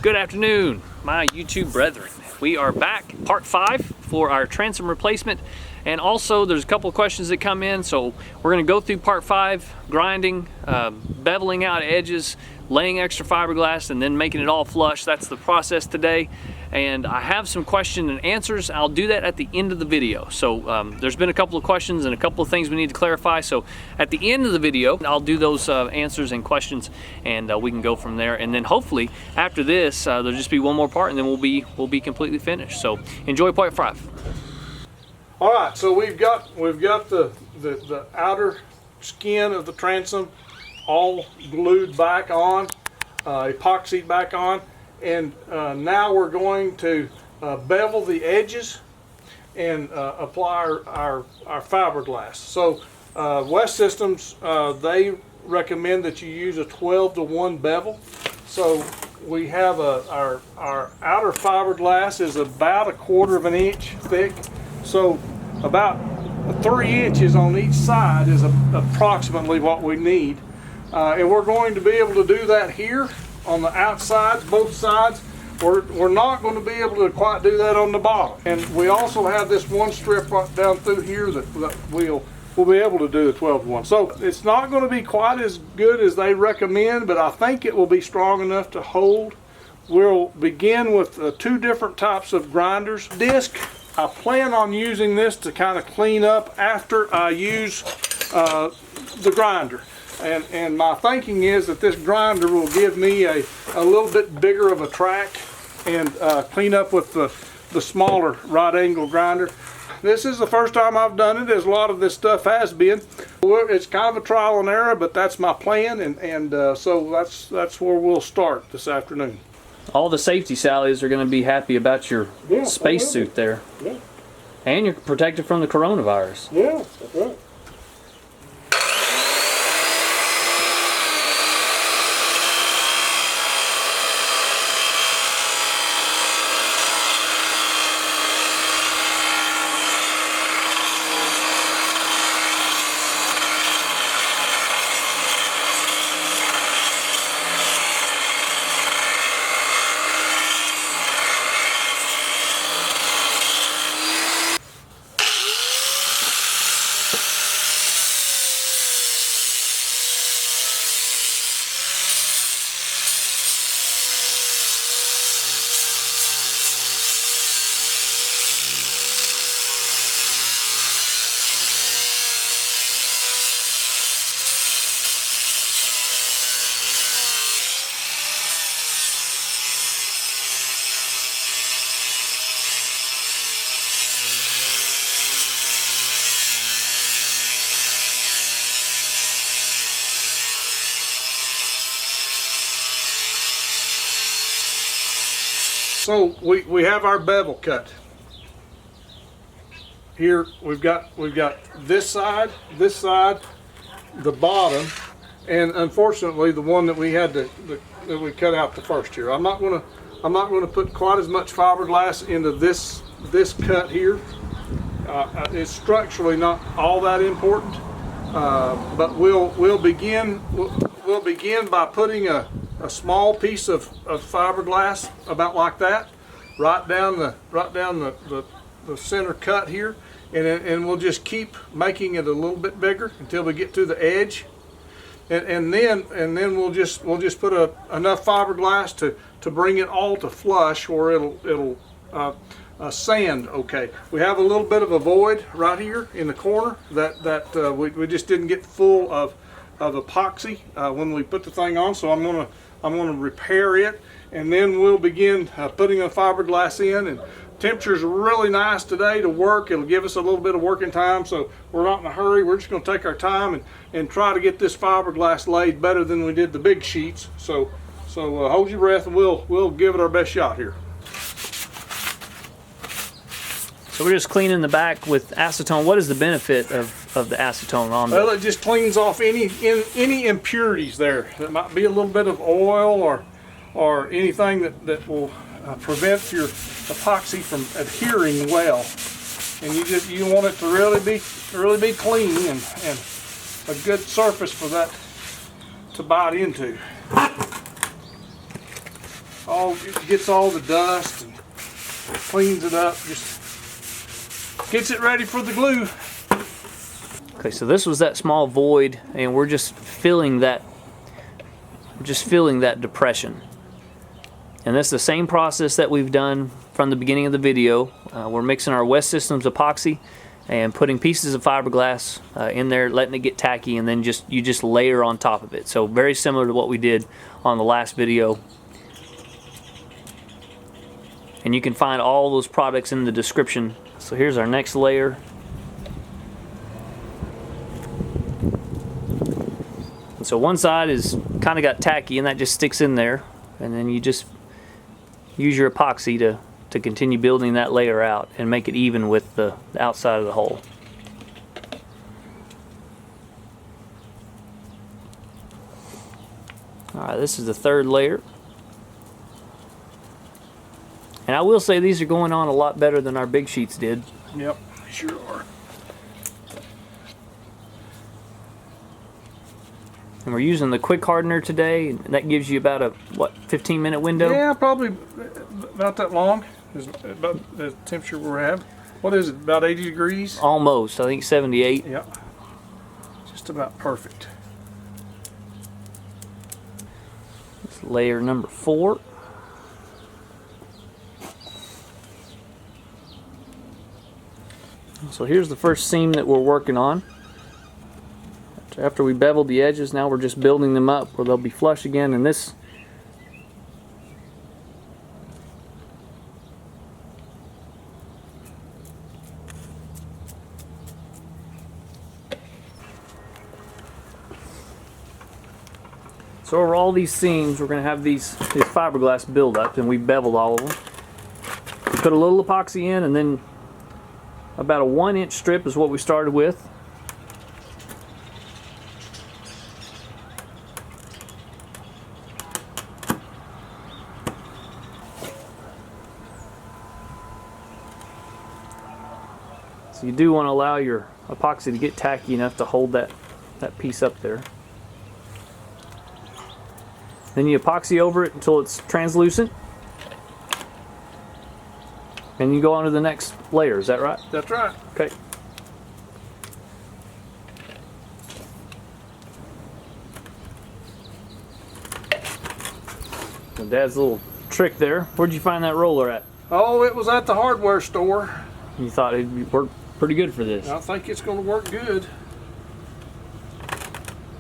Good afternoon, my YouTube brethren. We are back, part 5 for our transom replacement, and also there's a couple of questions that come in, so we're going to go through part 5, grinding, beveling out edges, laying extra fiberglass, and then making it all flush. That's the process today, and I have some questions and answers. I'll do that at the end of the video. So there's been a couple of questions and a couple of things we need to clarify, so at the end of the video I'll do those answers and questions, and we can go from there. And then hopefully after this there'll just be one more part, and then we'll be completely finished. So enjoy part 5. All right, so we've got the outer skin of the transom all glued back on, epoxied back on, and now we're going to bevel the edges and apply our fiberglass. So West Systems, they recommend that you use a 12-to-1 bevel. So we have our outer fiberglass is about 1/4 inch thick. So about 3 inches on each side is approximately what we need. And we're going to be able to do that here on the outsides, both sides. We're not going to be able to quite do that on the bottom. And we also have this one strip right down through here that we'll be able to do the 12-to-1. So it's not going to be quite as good as they recommend, but I think it will be strong enough to hold. We'll begin with 2 different types of grinders. Disc, I plan on using this to kind of clean up after I use the grinder. And my thinking is that this grinder will give me a little bit bigger of a track and clean up with the smaller right angle grinder. This is the first time I've done it, as a lot of this stuff has been. It's kind of a trial and error, but that's my plan, and so that's where we'll start this afternoon. All the safety Sallies are going to be happy about your spacesuit there. Yeah. And you're protected from the coronavirus. Yeah, that's right. So we have our bevel cut. Here we've got this side, the bottom, and unfortunately the one that we had that we cut out the first here. I'm not going to put quite as much fiberglass into this cut here. It's structurally not all that important, but we'll begin by putting a small piece of fiberglass, about like that, right down the center cut here, and we'll just keep making it a little bit bigger until we get to the edge, and then we'll just put enough fiberglass to bring it all to flush where it'll sand okay. We have a little bit of a void right here in the corner that we just didn't get full of epoxy when we put the thing on, so I'm gonna repair it, and then we'll begin putting the fiberglass in. And temperature's really nice today to work. It'll give us a little bit of working time, so we're not in a hurry. We're just going to take our time and try to get this fiberglass laid better than we did the big sheets. So hold your breath, and we'll give it our best shot here. So we're just cleaning the back with acetone. What is the benefit of the acetone on there? Well, it just cleans off any impurities there. There might be a little bit of oil or anything that will prevent your epoxy from adhering well. And you want it to really be clean and a good surface for that to bite into. gets all the dust and cleans it up, just gets it ready for the glue. Okay, so this was that small void, and we're just filling that depression. And that's the same process that we've done from the beginning of the video. We're mixing our West Systems epoxy and putting pieces of fiberglass in there, letting it get tacky, and then you just layer on top of it. So very similar to what we did on the last video. And you can find all those products in the description. So here's our next layer. And so one side is kind of got tacky, and that just sticks in there. And then you just use your epoxy to continue building that layer out and make it even with the outside of the hole. Alright, this is the third layer. And I will say these are going on a lot better than our big sheets did. Yep, sure are. And we're using the quick hardener today, and that gives you about a, what, 15-minute window? Yeah, probably about that long. Is about the temperature we're having. What is it, about 80 degrees? Almost, I think 78. Yep, just about perfect. It's layer number 4. So here's the first seam that we're working on. After we beveled the edges, now we're just building them up where they'll be flush again. And this so over all these seams, we're going to have these fiberglass buildup, and we beveled all of them. We put a little epoxy in, and then about a 1-inch strip is what we started with. So you do want to allow your epoxy to get tacky enough to hold that piece up there. Then you epoxy over it until it's translucent. And you go on to the next layer, is that right? That's right. Okay. So Dad's little trick there. Where'd you find that roller at? Oh, it was at the hardware store. You thought it'd work pretty good for this. I think it's going to work good.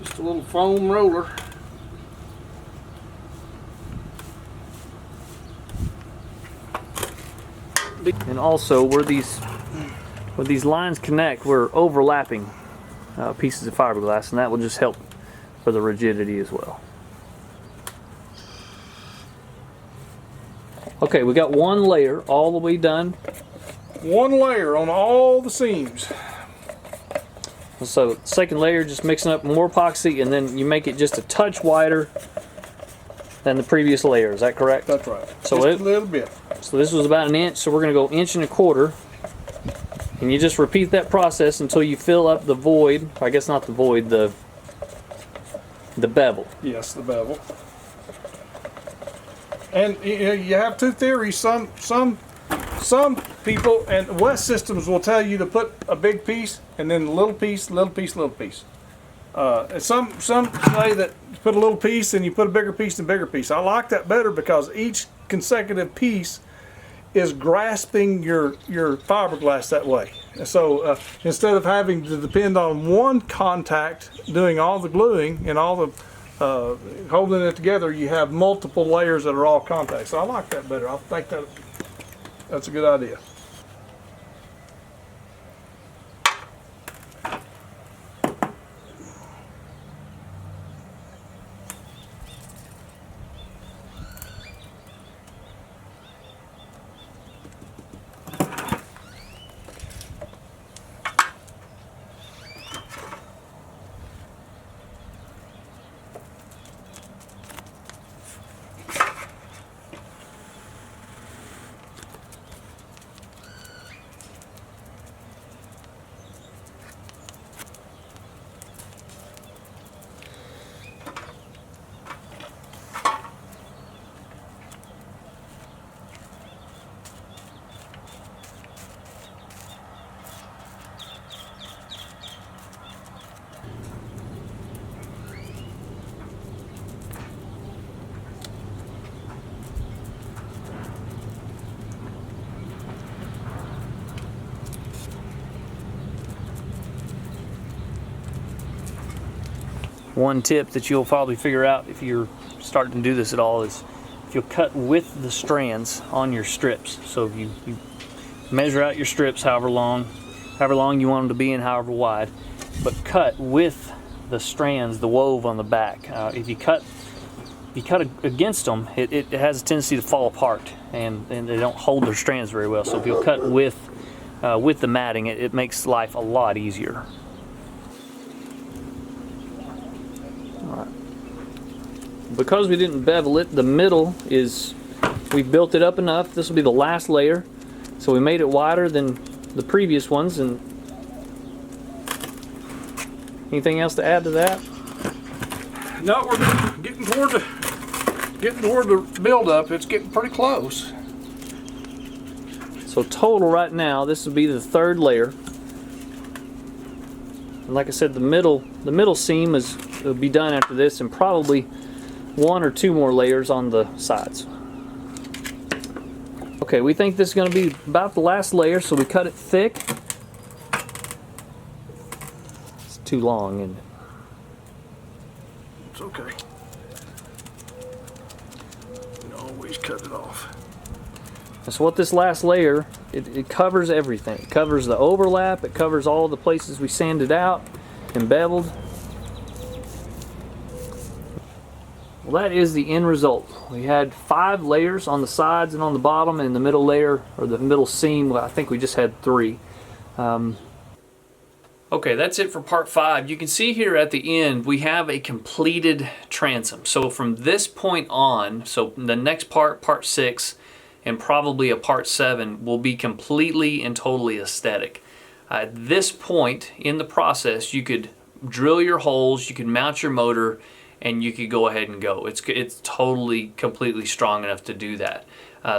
Just a little foam roller. And also, where these lines connect, we're overlapping pieces of fiberglass, and that will just help for the rigidity as well. Okay, we got one layer all the way done. One layer on all the seams. So second layer, just mixing up more epoxy, and then you make it just a touch wider than the previous layer. Is that correct? That's right. So just a little bit. So this was about 1 inch, so we're going to go 1.25 inches. And you just repeat that process until you fill up the void. I guess not the void, the bevel. Yes, the bevel. And you have two theories. Some people and West Systems will tell you to put a big piece and then a little piece, little piece, little piece. And some say that you put a little piece and you put a bigger piece and bigger piece. I like that better because each consecutive piece is grasping your fiberglass that way. So instead of having to depend on one contact doing all the gluing and all the holding it together, you have multiple layers that are all contact. So I like that better. I think that's a good idea. one tip that you'll probably figure out if you're starting to do this at all is if you'll cut with the strands on your strips. So if you measure out your strips however long you want them to be and however wide, but cut with the strands, the wove on the back. If you cut against them, it has a tendency to fall apart, and they don't hold their strands very well. So if you'll cut with the matting, it makes life a lot easier. All right. Because we didn't bevel it, the middle is, we built it up enough. This will be the last layer, so we made it wider than the previous ones. And anything else to add to that? No, we're getting toward the build-up. It's getting pretty close. So total right now, this will be the third layer. And like I said, the middle seam will be done after this, and probably 1 or 2 more layers on the sides. Okay, we think this is going to be about the last layer, so we cut it thick. It's too long, isn't it? It's okay. You can always cut it off. And so what this last layer, it covers everything. It covers the overlap, it covers all the places we sanded out and beveled. Well, that is the end result. We had 5 layers on the sides and on the bottom, and the middle layer, or the middle seam, well, I think we just had 3. Okay, that's it for part 5. You can see here at the end we have a completed transom. So from this point on, so the next part, part 6, and probably a part 7, will be completely and totally aesthetic. At this point in the process, you could drill your holes, you could mount your motor, and you could go ahead and go. It's totally, completely strong enough to do that.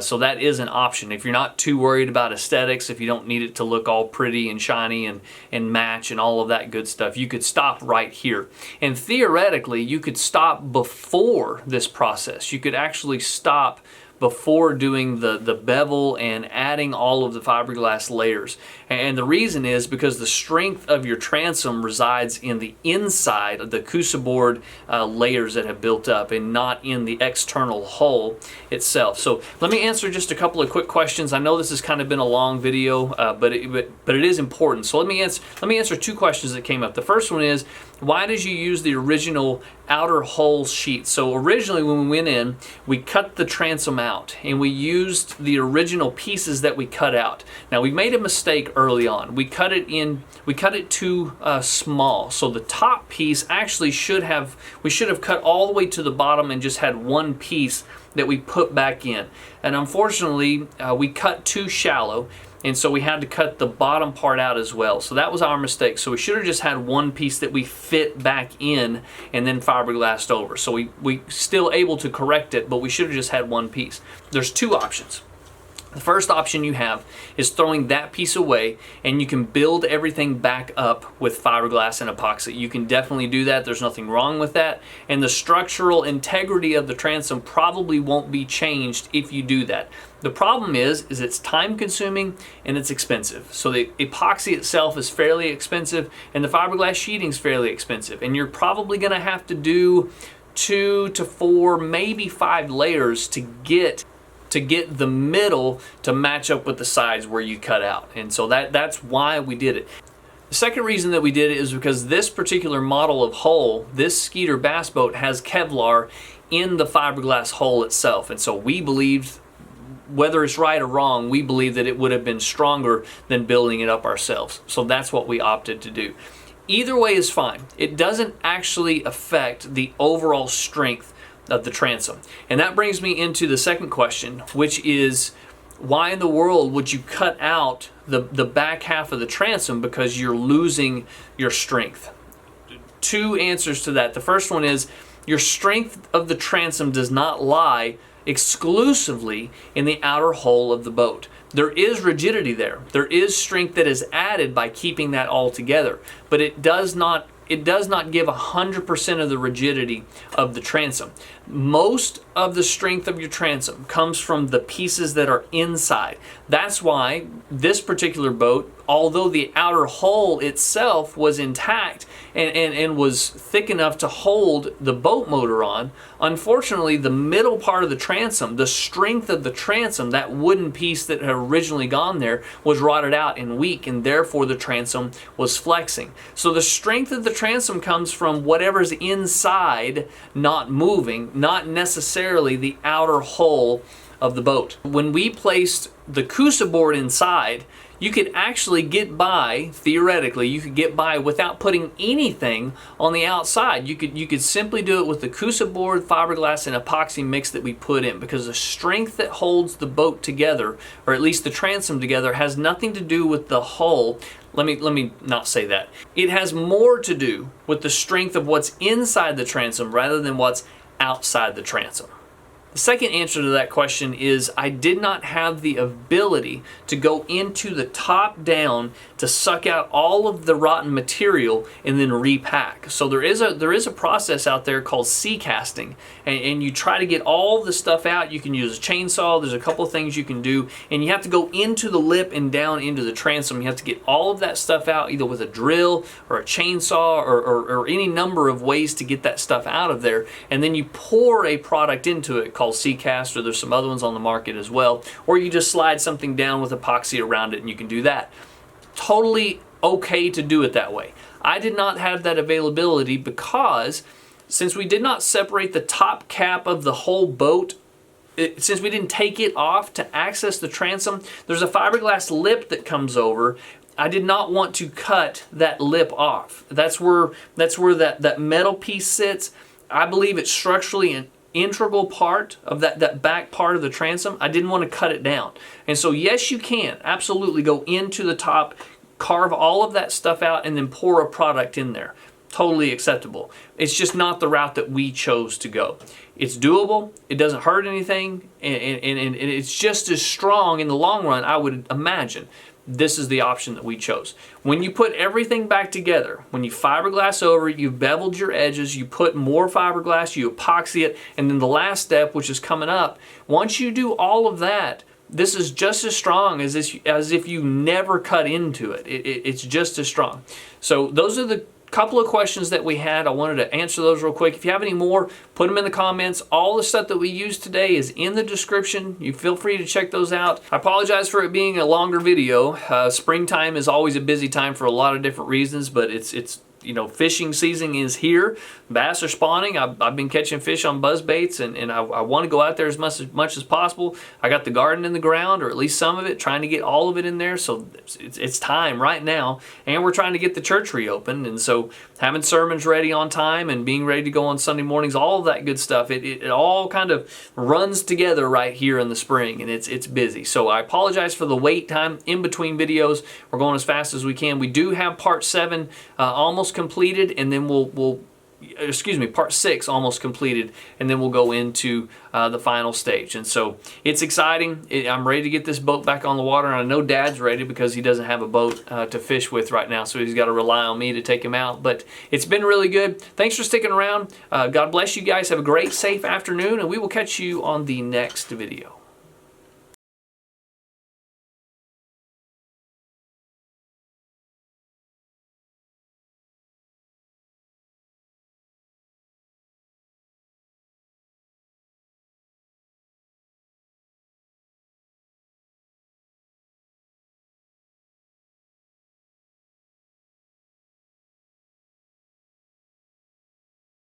So that is an option. If you're not too worried about aesthetics, if you don't need it to look all pretty and shiny and match and all of that good stuff, you could stop right here. And theoretically, you could stop before this process. You could actually stop before doing the bevel and adding all of the fiberglass layers. And the reason is because the strength of your transom resides in the inside of the Cusa board layers that have built up, and not in the external hull itself. So let me answer just a couple of quick questions. I know this has kind of been a long video, but it is important. So let me answer 2 questions that came up. The first one is, why did you use the original outer hull sheet? So originally when we went in, we cut the transom out and we used the original pieces that we cut out. Now we made a mistake early on. We cut it too small. So the top piece actually we should have cut all the way to the bottom and just had one piece that we put back in. And unfortunately, we cut too shallow, and so we had to cut the bottom part out as well. So that was our mistake. So we should have just had one piece that we fit back in and then fiberglassed over. So we still able to correct it, but we should have just had one piece. There's 2 options. The first option you have is throwing that piece away, and you can build everything back up with fiberglass and epoxy. You can definitely do that. There's nothing wrong with that. And the structural integrity of the transom probably won't be changed if you do that. The problem is it's time consuming and it's expensive. So the epoxy itself is fairly expensive, and the fiberglass sheeting is fairly expensive. And you're probably gonna have to do 2 to 4, maybe 5 layers to get the middle to match up with the sides where you cut out. And so that's why we did it. The second reason that we did it is because this particular model of hull, this Skeeter bass boat, has Kevlar in the fiberglass hull itself. And so we believed, whether it's right or wrong, we believe that it would have been stronger than building it up ourselves. So that's what we opted to do. Either way is fine. It doesn't actually affect the overall strength of the transom. And that brings me into the second question, which is, why in the world would you cut out the back half of the transom because you're losing your strength? 2 answers to that. The first one is, your strength of the transom does not lie exclusively in the outer hull of the boat. There is rigidity there. There is strength that is added by keeping that all together, but it does not give 100% of the rigidity of the transom. Most of the strength of your transom comes from the pieces that are inside. That's why this particular boat, although the outer hull itself was intact and was thick enough to hold the boat motor on, unfortunately the middle part of the transom, the strength of the transom, that wooden piece that had originally gone there, was rotted out and weak, and therefore the transom was flexing. So the strength of the transom comes from whatever's inside not moving, not necessarily the outer hull of the boat. When we placed the Cusa board inside, you could actually get by, theoretically, you could get by without putting anything on the outside. You could simply do it with the Cusa board, fiberglass, and epoxy mix that we put in, because the strength that holds the boat together, or at least the transom together, has nothing to do with the hull. Let me not say that. It has more to do with the strength of what's inside the transom rather than what's outside the transom. The second answer to that question is I did not have the ability to go into the top down to suck out all of the rotten material and then repack. So there is a process out there called sea casting, and you try to get all the stuff out. You can use a chainsaw. There's a couple of things you can do, and you have to go into the lip and down into the transom. You have to get all of that stuff out either with a drill or a chainsaw or any number of ways to get that stuff out of there, and then you pour a product into it called sea cast, or there's some other ones on the market as well, or you just slide something down with epoxy around it and you can do that. Totally okay to do it that way. I did not have that availability because since we did not separate the top cap of the whole boat, since we didn't take it off to access the transom, there's a fiberglass lip that comes over. I did not want to cut that lip off. That's where that metal piece sits. I believe it's structurally an integral part of that back part of the transom. I didn't want to cut it down. And so yes, you can absolutely go into the top, carve all of that stuff out, and then pour a product in there. Totally acceptable. It's just not the route that we chose to go. It's doable, it doesn't hurt anything, and it's just as strong in the long run, I would imagine. This is the option that we chose. When you put everything back together, when you fiberglass over it, you've beveled your edges, you put more fiberglass, you epoxy it, and then the last step, which is coming up, once you do all of that, this is just as strong as if you never cut into it. It's just as strong. So those are the couple of questions that we had. I wanted to answer those real quick. If you have any more, put them in the comments. All the stuff that we used today is in the description. You feel free to check those out. I apologize for it being a longer video. Springtime is always a busy time for a lot of different reasons, but it's you know, fishing season is here. Bass are spawning. I've been catching fish on buzz baits, and I want to go out there as much as possible. I got the garden in the ground, or at least some of it, trying to get all of it in there. So it's time right now, and we're trying to get the church reopened, and so having sermons ready on time and being ready to go on Sunday mornings, all of that good stuff, it all kind of runs together right here in the spring, and it's busy. So I apologize for the wait time in between videos. We're going as fast as we can. We do have part 7 almost completed, and then part 6 almost completed, and then we'll go into the final stage. And so it's exciting. I'm ready to get this boat back on the water, and I know Dad's ready because he doesn't have a boat to fish with right now, so he's got to rely on me to take him out. But it's been really good. Thanks for sticking around. God bless you guys. Have a great, safe afternoon, and we will catch you on the next video.